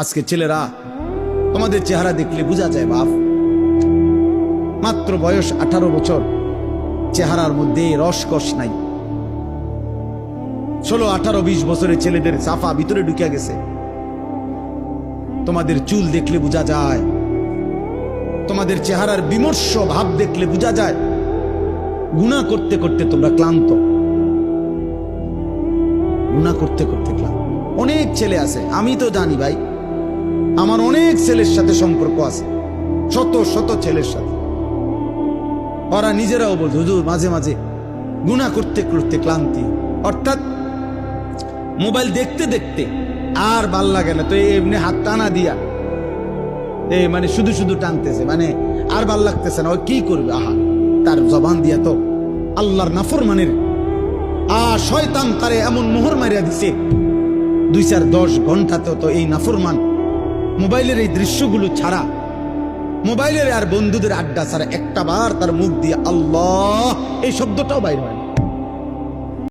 আজকে ছেলেরা তোমাদের চেহারা দেখলে বোঝা যায় বাপ, মাত্র বয়স 18 বছর, চেহারার মধ্যে রসকস নাই। 16, 18, 20 বছরের ছেলেদের সাফা ভিতরে ঢুকে গেছে। তোমাদের চুল দেখলে বোঝা যায়, তোমাদের চেহারার বিমর্ষ ভাব দেখলে বোঝা যায় গুনাহ করতে করতে তোমরা ক্লান্ত, গুনাহ করতে করতে ক্লান্ত। অনেক ছেলে আছে, আমি তো জানি ভাই, আমার অনেক ছেলের সাথে সম্পর্ক আছে, শত শত ছেলের সাথে। ওরা নিজেরাও বলছে হুজুর মাঝে মাঝে গুনাহ করতে করতে ক্লান্তি, অর্থাৎ মোবাইল দেখতে দেখতে আর ভাল লাগে না, তো এমনি হাত টানা দিয়া মানে শুধু শুধু টানতেছে, মানে আর ভাল লাগতেছে না, ও কি করবে। আহা, তার জবান দিয়া তো আল্লাহর নাফরমানের শয়তান তারে এমন মোহর মারিয়া দিছে, 2-4-10 ঘন্টাতে তো এই নাফরমান মোবাইলের এই দৃশ্যগুলো ছাড়া, মোবাইলের আর বন্ধুদের আড্ডা ছাড়া একটা বার তার মুখ দিয়ে আল্লাহ এই শব্দটাও বাইর হয় না।